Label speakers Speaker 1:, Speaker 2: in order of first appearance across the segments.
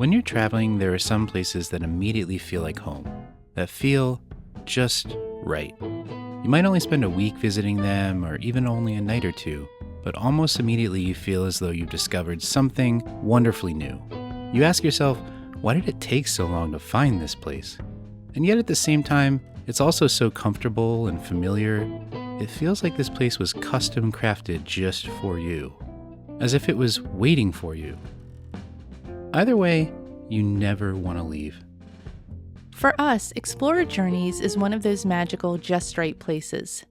Speaker 1: When you're traveling, there are some places that immediately feel like home, that feel just right. You might only spend a week visiting them, or even only a night or two, but almost immediately you feel as though you've discovered something wonderfully new. You ask yourself, why did it take so long to find this place? And yet at the same time, it's also so comfortable and familiar. It feels like this place was custom crafted just for you, as if it was waiting for you. Either way, you never want to leave.
Speaker 2: For us, Explora Journeys is one of those magical just right places.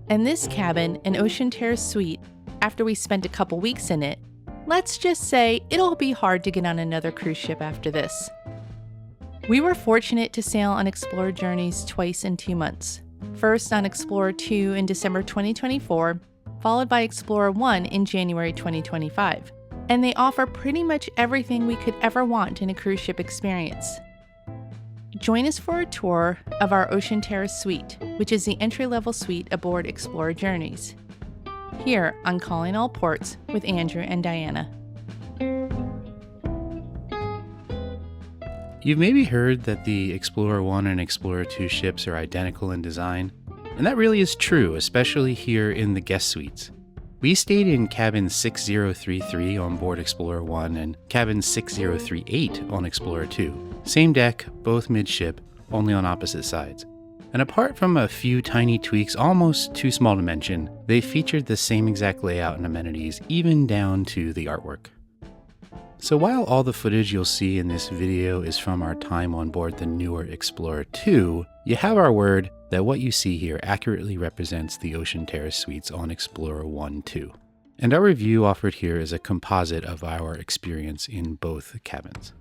Speaker 2: And this cabin, an Ocean Terrace Suite, after we spent a couple weeks in it, let's just say it'll be hard to get on another cruise ship after this. We were fortunate to sail on Explora Journeys twice in 2 months. First on Explora II in December 2024, followed by Explora I in January 2025. And they offer pretty much everything we could ever want in a cruise ship experience. Join us for a tour of our Ocean Terrace Suite, which is the entry-level suite aboard Explora Journeys. Here on Calling All Ports with Andrew and Diana.
Speaker 1: You've maybe heard that the Explora I and Explora II ships are identical in design, and that really is true, especially here in the guest suites. We stayed in cabin 6033 on board Explora I and cabin 6038 on Explora II. Same deck, both midship, only on opposite sides. And apart from a few tiny tweaks almost too small to mention, they featured the same exact layout and amenities, even down to the artwork. So while all the footage you'll see in this video is from our time on board the newer Explora II, you have our word that what you see here accurately represents the Ocean Terrace Suites on Explora I too. And our review offered here is a composite of our experience in both cabins.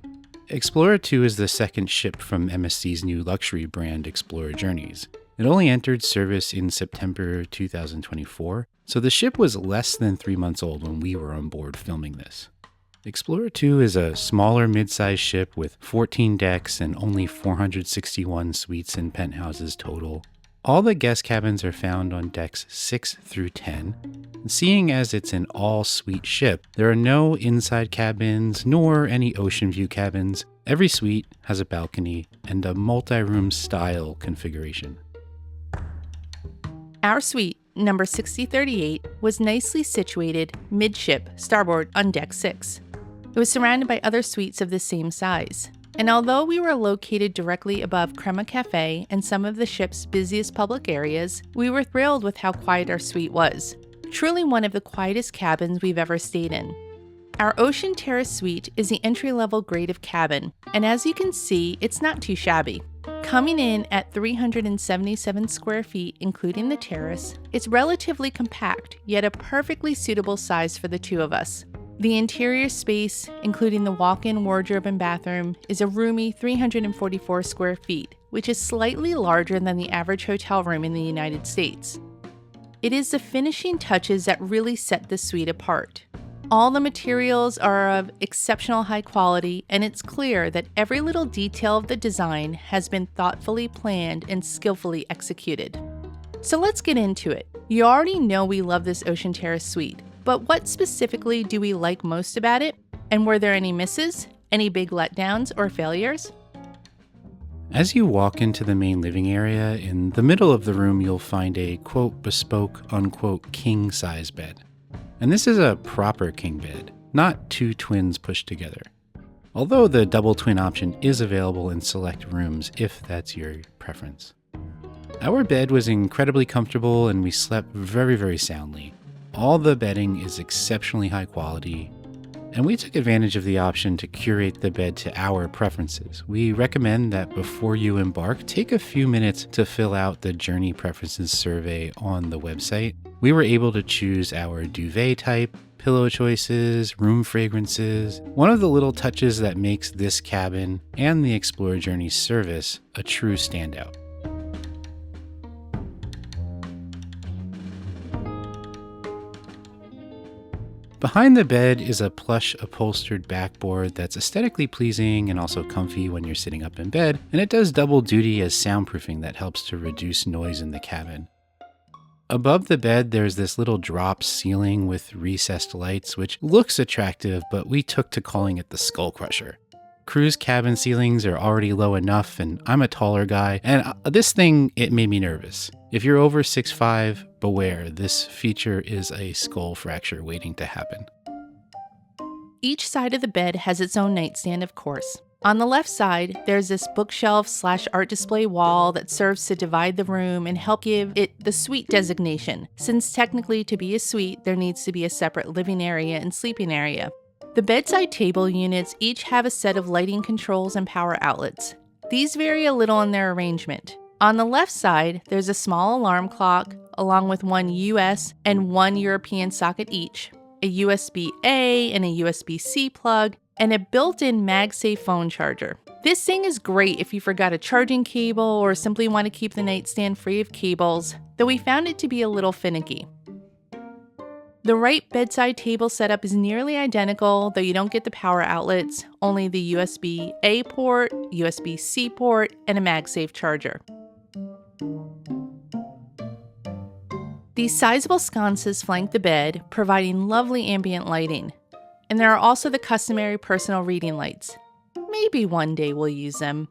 Speaker 1: Explora II is the second ship from MSC's new luxury brand Explora Journeys. It only entered service in September 2024, so the ship was less than 3 months old when we were on board filming this. Explora II is a smaller mid-sized ship with 14 decks and only 461 suites and penthouses total. All the guest cabins are found on decks 6 through 10. And seeing as it's an all-suite ship, there are no inside cabins nor any ocean view cabins. Every suite has a balcony and a multi-room style configuration.
Speaker 2: Our suite, number 6038, was nicely situated midship, starboard on deck 6. It was surrounded by other suites of the same size. And although we were located directly above Crema Cafe and some of the ship's busiest public areas, we were thrilled with how quiet our suite was. Truly one of the quietest cabins we've ever stayed in. Our Ocean Terrace Suite is the entry-level grade of cabin, and as you can see, it's not too shabby. Coming in at 377 square feet, including the terrace, it's relatively compact, yet a perfectly suitable size for the two of us. The interior space, including the walk-in wardrobe and bathroom, is a roomy 344 square feet, which is slightly larger than the average hotel room in the United States. It is the finishing touches that really set the suite apart. All the materials are of exceptional high quality, and it's clear that every little detail of the design has been thoughtfully planned and skillfully executed. So let's get into it. You already know we love this Ocean Terrace Suite. But what specifically do we like most about it? And were there any misses? Any big letdowns or failures?
Speaker 1: As you walk into the main living area, in the middle of the room you'll find a quote bespoke unquote king size bed. And this is a proper king bed, not two twins pushed together. Although the double twin option is available in select rooms if that's your preference. Our bed was incredibly comfortable and we slept very, very soundly. All the bedding is exceptionally high quality, and we took advantage of the option to curate the bed to our preferences. We recommend that before you embark, take a few minutes to fill out the Journey Preferences survey on the website. We were able to choose our duvet type, pillow choices, room fragrances. One of the little touches that makes this cabin and the Explora Journeys service a true standout. Behind the bed is a plush upholstered backboard that's aesthetically pleasing and also comfy when you're sitting up in bed, and it does double duty as soundproofing that helps to reduce noise in the cabin. Above the bed, there's this little drop ceiling with recessed lights, which looks attractive, but we took to calling it the Skull Crusher. cruise cabin ceilings are already low enough, and I'm a taller guy, and this thing, it made me nervous. If you're over 6'5", beware, this feature is a skull fracture waiting to happen.
Speaker 2: Each side of the bed has its own nightstand, of course. On the left side, there's this bookshelf/art display wall that serves to divide the room and help give it the suite designation, since technically to be a suite, there needs to be a separate living area and sleeping area. The bedside table units each have a set of lighting controls and power outlets. These vary a little in their arrangement. On the left side, there's a small alarm clock, along with one US and one European socket each, a USB-A and a USB-C plug, and a built-in MagSafe phone charger. This thing is great if you forgot a charging cable or simply want to keep the nightstand free of cables, though we found it to be a little finicky. The right bedside table setup is nearly identical, though you don't get the power outlets, only the USB-A port, USB-C port, and a MagSafe charger. These sizable sconces flank the bed, providing lovely ambient lighting. And there are also the customary personal reading lights. Maybe one day we'll use them.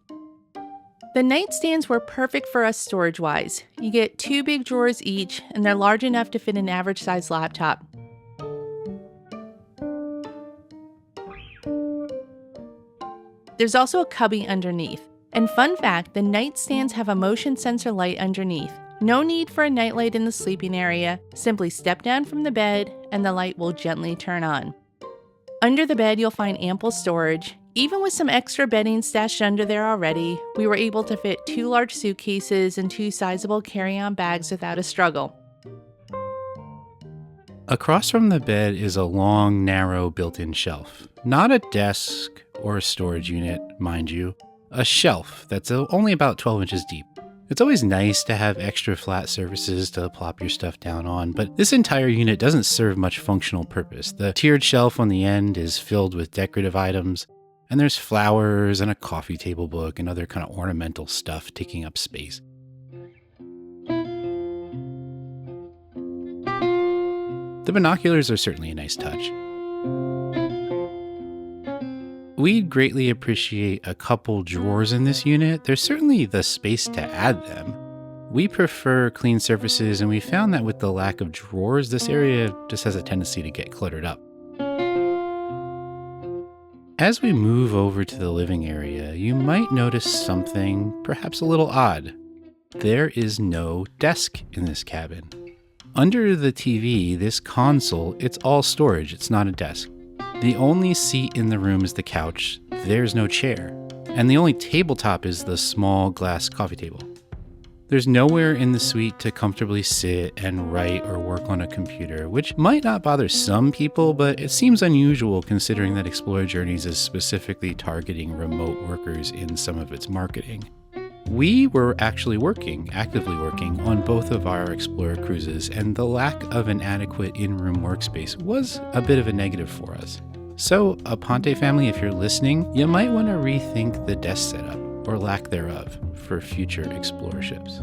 Speaker 2: The nightstands were perfect for us storage-wise. You get 2 big drawers each, and they're large enough to fit an average-sized laptop. There's also a cubby underneath. And fun fact, the nightstands have a motion sensor light underneath. No need for a nightlight in the sleeping area. Simply step down from the bed, and the light will gently turn on. Under the bed, you'll find ample storage. Even with some extra bedding stashed under there already, we were able to fit 2 large suitcases and 2 sizable carry-on bags without a struggle.
Speaker 1: Across from the bed is a long, narrow built-in shelf. Not a desk or a storage unit, mind you. A shelf that's only about 12 inches deep. It's always nice to have extra flat surfaces to plop your stuff down on, but this entire unit doesn't serve much functional purpose. The tiered shelf on the end is filled with decorative items, and there's flowers and a coffee table book and other kind of ornamental stuff taking up space. The binoculars are certainly a nice touch. We'd greatly appreciate a couple drawers in this unit. There's certainly the space to add them. We prefer clean surfaces, and we found that with the lack of drawers, this area just has a tendency to get cluttered up. As we move over to the living area, you might notice something perhaps a little odd. There is no desk in this cabin. Under the TV, this console, it's all storage, it's not a desk. The only seat in the room is the couch, there's no chair, and the only tabletop is the small glass coffee table. There's nowhere in the suite to comfortably sit and write or work on a computer, which might not bother some people, but it seems unusual considering that Explora Journeys is specifically targeting remote workers in some of its marketing. We were actually actively working on both of our Explora cruises, and the lack of an adequate in-room workspace was a bit of a negative for us. So, Aponte family, if you're listening, you might want to rethink the desk setup, or lack thereof, for future Explora ships.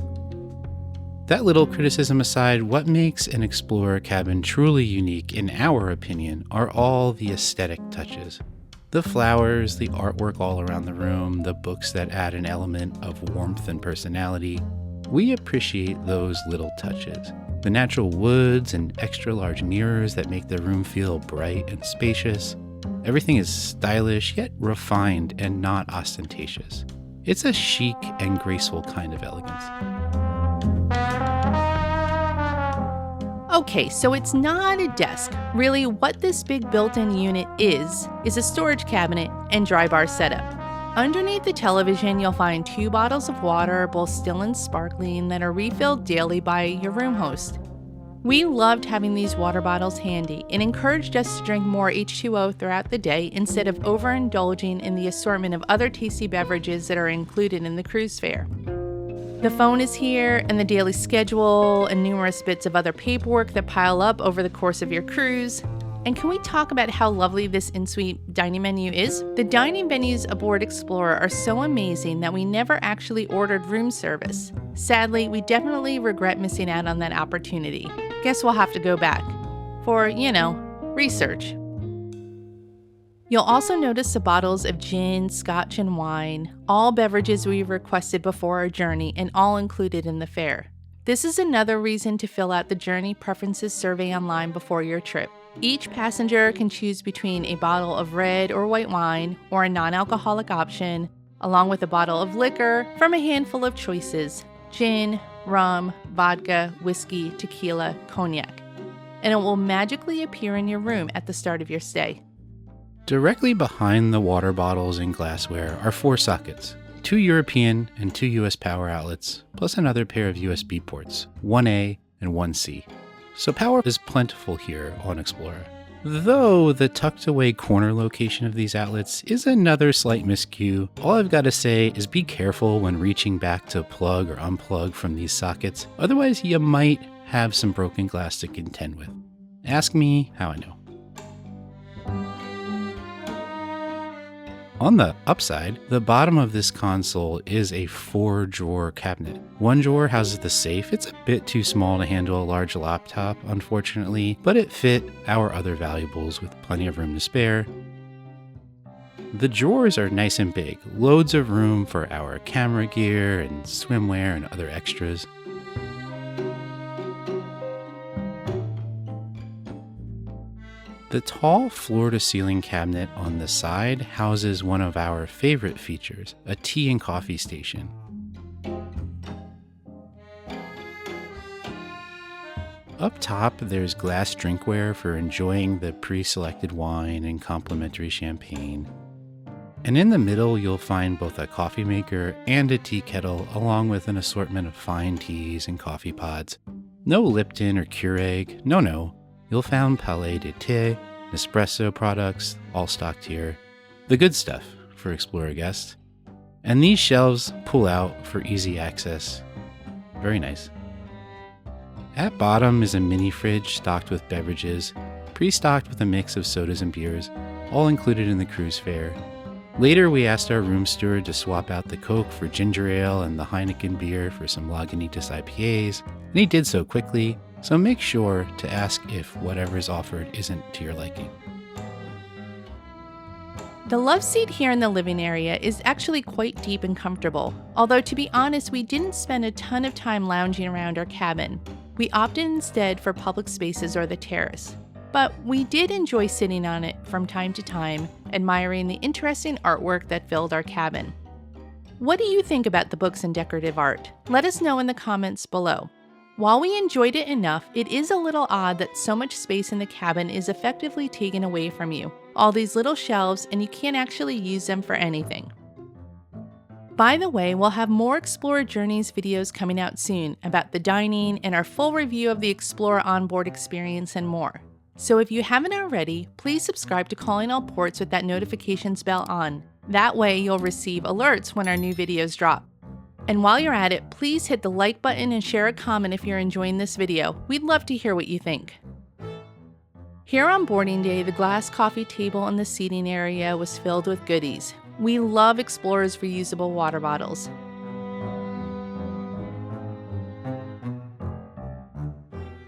Speaker 1: That little criticism aside, what makes an Explora cabin truly unique, in our opinion, are all the aesthetic touches. The flowers, the artwork all around the room, the books that add an element of warmth and personality. We appreciate those little touches. The natural woods and extra large mirrors that make the room feel bright and spacious. Everything is stylish yet refined and not ostentatious. It's a chic and graceful kind of elegance.
Speaker 2: Okay, so it's not a desk. Really, what this big built-in unit is a storage cabinet and dry bar setup. Underneath the television, you'll find 2 bottles of water, both still and sparkling, that are refilled daily by your room host. We loved having these water bottles handy and encouraged us to drink more H2O throughout the day instead of overindulging in the assortment of other tasty beverages that are included in the cruise fare. The phone is here, and the daily schedule, and numerous bits of other paperwork that pile up over the course of your cruise. And can we talk about how lovely this in-suite dining menu is? The dining venues aboard Explora are so amazing that we never actually ordered room service. Sadly, we definitely regret missing out on that opportunity. Guess we'll have to go back for, research. You'll also notice the bottles of gin, scotch, and wine, all beverages we requested before our journey and all included in the fare. This is another reason to fill out the Journey Preferences survey online before your trip. Each passenger can choose between a bottle of red or white wine or a non-alcoholic option, along with a bottle of liquor from a handful of choices: gin, rum, vodka, whiskey, tequila, cognac. And it will magically appear in your room at the start of your stay.
Speaker 1: Directly behind the water bottles and glassware are 4 sockets, 2 European and 2 US power outlets, plus another pair of USB ports, 1A and 1C. So power is plentiful here on Explora. Though the tucked away corner location of these outlets is another slight miscue. All I've got to say is be careful when reaching back to plug or unplug from these sockets, otherwise you might have some broken glass to contend with. Ask me how I know. On the upside, the bottom of this console is a 4-drawer cabinet. One drawer houses the safe. It's a bit too small to handle a large laptop, unfortunately, but it fit our other valuables with plenty of room to spare. The drawers are nice and big, loads of room for our camera gear and swimwear and other extras. The tall floor-to-ceiling cabinet on the side houses one of our favorite features, a tea and coffee station. Up top, there's glass drinkware for enjoying the pre-selected wine and complimentary champagne. And in the middle, you'll find both a coffee maker and a tea kettle, along with an assortment of fine teas and coffee pods. No Lipton or Keurig, no. You'll find Palais de Thé, Nespresso products, all stocked here. The good stuff for Explora guests. And these shelves pull out for easy access. Very nice. At bottom is a mini fridge stocked with beverages, pre-stocked with a mix of sodas and beers, all included in the cruise fare. Later, we asked our room steward to swap out the Coke for ginger ale and the Heineken beer for some Lagunitas IPAs, and he did so quickly. So make sure to ask if whatever is offered isn't to your liking.
Speaker 2: The love seat here in the living area is actually quite deep and comfortable, although to be honest, we didn't spend a ton of time lounging around our cabin. We opted instead for public spaces or the terrace. But we did enjoy sitting on it from time to time, admiring the interesting artwork that filled our cabin. What do you think about the books and decorative art? Let us know in the comments below. While we enjoyed it enough, it is a little odd that so much space in the cabin is effectively taken away from you. All these little shelves, and you can't actually use them for anything. By the way, we'll have more Explora Journeys videos coming out soon about the dining and our full review of the Explora onboard experience and more. So if you haven't already, please subscribe to Calling All Ports with that notifications bell on. That way you'll receive alerts when our new videos drop. And while you're at it, please hit the like button and share a comment if you're enjoying this video. We'd love to hear what you think. Here on boarding day, the glass coffee table in the seating area was filled with goodies. We love Explora's reusable water bottles.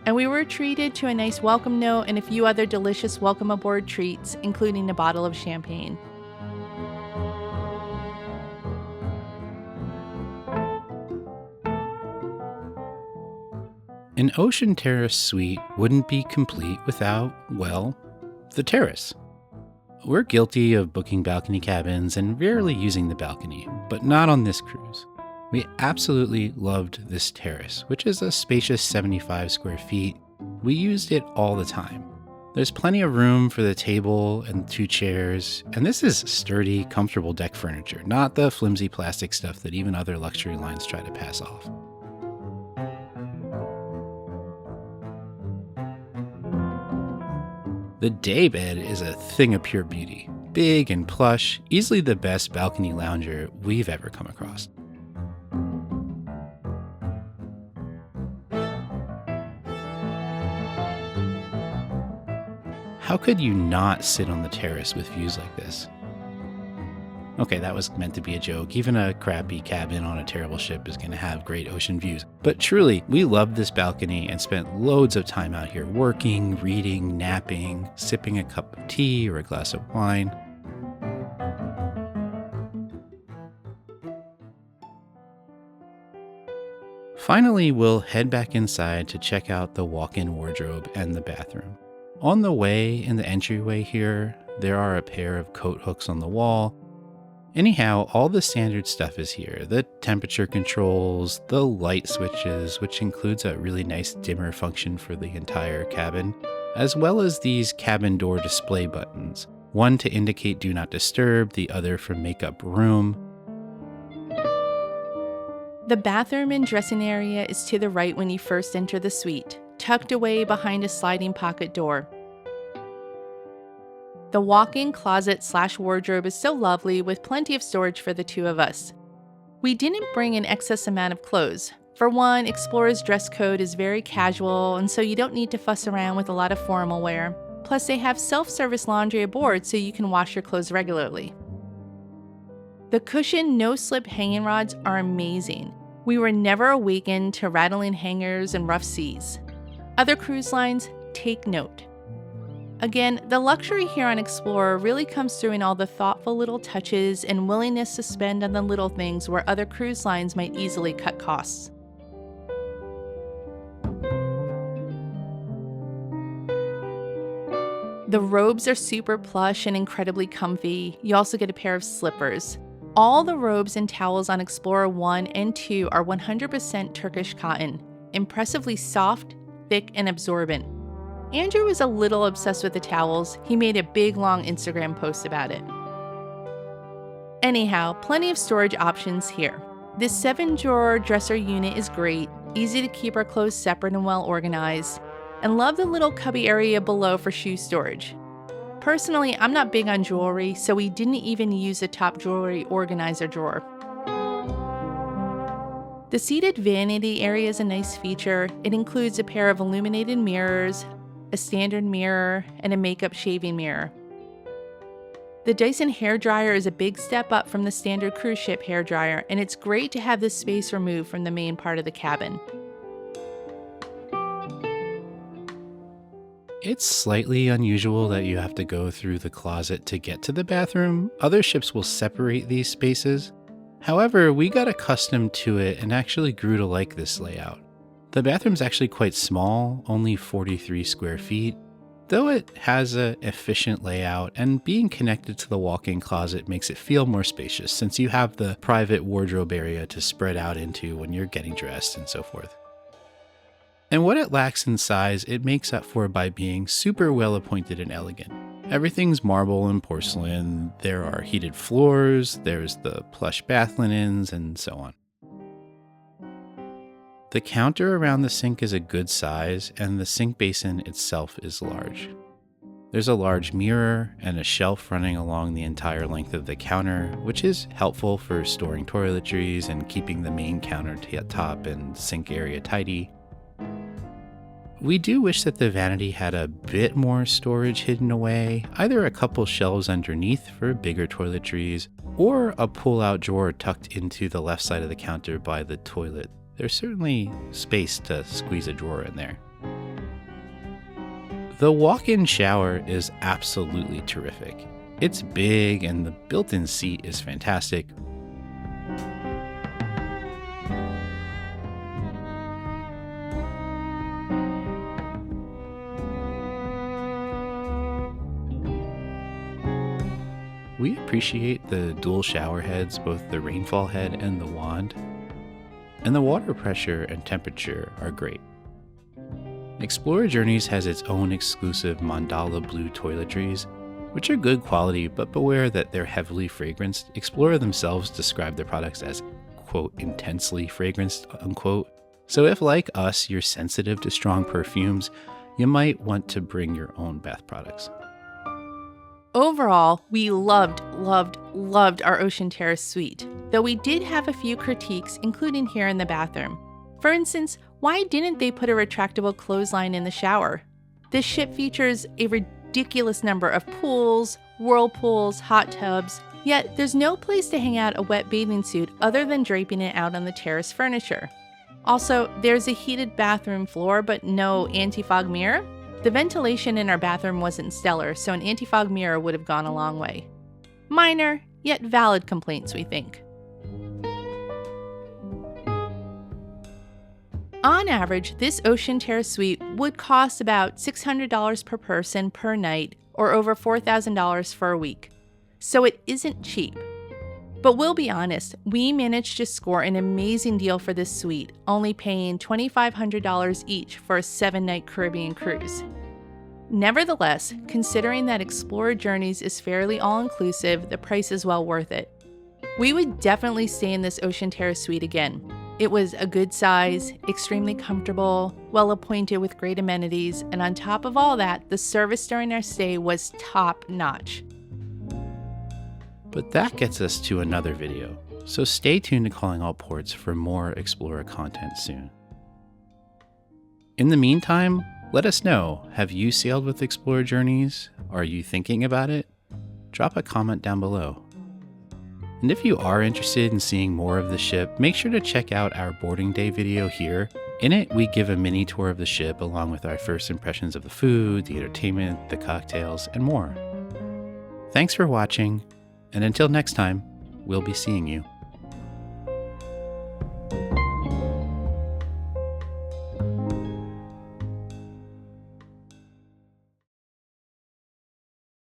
Speaker 2: And we were treated to a nice welcome note and a few other delicious welcome aboard treats, including a bottle of champagne.
Speaker 1: An Ocean Terrace Suite wouldn't be complete without, well, the terrace. We're guilty of booking balcony cabins and rarely using the balcony, but not on this cruise. We absolutely loved this terrace, which is a spacious 75 square feet. We used it all the time. There's plenty of room for the table and 2 chairs, and this is sturdy, comfortable deck furniture, not the flimsy plastic stuff that even other luxury lines try to pass off. The daybed is a thing of pure beauty. Big and plush, easily the best balcony lounger we've ever come across. How could you not sit on the terrace with views like this? Okay, that was meant to be a joke. Even a crappy cabin on a terrible ship is going to have great ocean views. But truly, we loved this balcony and spent loads of time out here working, reading, napping, sipping a cup of tea or a glass of wine. Finally, we'll head back inside to check out the walk-in wardrobe and the bathroom. On the way, in the entryway here, there are a pair of coat hooks on the wall. Anyhow, all the standard stuff is here. The temperature controls, the light switches, which includes a really nice dimmer function for the entire cabin, as well as these cabin door display buttons. One to indicate do not disturb, the other for makeup room.
Speaker 2: The bathroom and dressing area is to the right when you first enter the suite, tucked away behind a sliding pocket door. The walk-in closet/wardrobe is so lovely with plenty of storage for the two of us. We didn't bring an excess amount of clothes. For one, Explora's dress code is very casual, and so you don't need to fuss around with a lot of formal wear. Plus, they have self-service laundry aboard so you can wash your clothes regularly. The cushioned no-slip hanging rods are amazing. We were never awakened to rattling hangers and rough seas. Other cruise lines, take note. Again, the luxury here on Explorer really comes through in all the thoughtful little touches and willingness to spend on the little things where other cruise lines might easily cut costs. The robes are super plush and incredibly comfy. You also get a pair of slippers. All the robes and towels on Explora I and II are 100% Turkish cotton, impressively soft, thick, and absorbent. Andrew was a little obsessed with the towels. He made a big, long Instagram post about it. Anyhow, plenty of storage options here. This 7-drawer dresser unit is great, easy to keep our clothes separate and well organized, and love the little cubby area below for shoe storage. Personally, I'm not big on jewelry, so we didn't even use a top jewelry organizer drawer. The seated vanity area is a nice feature. It includes a pair of illuminated mirrors, a standard mirror, and a makeup shaving mirror. The Dyson hairdryer is a big step up from the standard cruise ship hairdryer, and it's great to have this space removed from the main part of the cabin.
Speaker 1: It's slightly unusual that you have to go through the closet to get to the bathroom. Other ships will separate these spaces. However, we got accustomed to it and actually grew to like this layout. The bathroom's actually quite small, only 43 square feet, though it has an efficient layout, and being connected to the walk-in closet makes it feel more spacious since you have the private wardrobe area to spread out into when you're getting dressed and so forth. And what it lacks in size, it makes up for by being super well appointed and elegant. Everything's marble and porcelain, there are heated floors, there's the plush bath linens, and so on. The counter around the sink is a good size, and the sink basin itself is large. There's a large mirror and a shelf running along the entire length of the counter, which is helpful for storing toiletries and keeping the main countertop and sink area tidy. We do wish that the vanity had a bit more storage hidden away, either a couple shelves underneath for bigger toiletries, or a pull-out drawer tucked into the left side of the counter by the toilet. There's certainly space to squeeze a drawer in there. The walk-in shower is absolutely terrific. It's big and the built-in seat is fantastic. We appreciate the dual shower heads, both the rainfall head and the wand. And the water pressure and temperature are great. Explora Journeys has its own exclusive mandala blue toiletries, which are good quality, but beware that they're heavily fragranced. Explora themselves describe their products as, quote, intensely fragranced, unquote. So if, like us, you're sensitive to strong perfumes, you might want to bring your own bath products.
Speaker 2: Overall, we loved our Ocean Terrace Suite, though we did have a few critiques, including here in the bathroom. For instance, why didn't they put a retractable clothesline in the shower? This ship features a ridiculous number of pools, whirlpools, hot tubs, yet there's no place to hang out a wet bathing suit other than draping it out on the terrace furniture. Also, there's a heated bathroom floor, but no anti-fog mirror. The ventilation in our bathroom wasn't stellar, so an anti-fog mirror would have gone a long way. Minor, yet valid complaints, we think. On average, this Ocean Terrace Suite would cost about $600 per person per night, or over $4,000 for a week. So it isn't cheap. But we'll be honest, we managed to score an amazing deal for this suite, only paying $2,500 each for a 7-night Caribbean cruise. Nevertheless, considering that Explora Journeys is fairly all-inclusive, the price is well worth it. We would definitely stay in this Ocean Terrace Suite again. It was a good size, extremely comfortable, well appointed with great amenities, and on top of all that, the service during our stay was top-notch.
Speaker 1: But that gets us to another video, so stay tuned to Calling All Ports for more Explora content soon. In the meantime, let us know, have you sailed with Explora Journeys? Are you thinking about it? Drop a comment down below. And if you are interested in seeing more of the ship, make sure to check out our boarding day video here. In it, we give a mini tour of the ship along with our first impressions of the food, the entertainment, the cocktails, and more. Thanks for watching. And until next time, we'll be seeing you.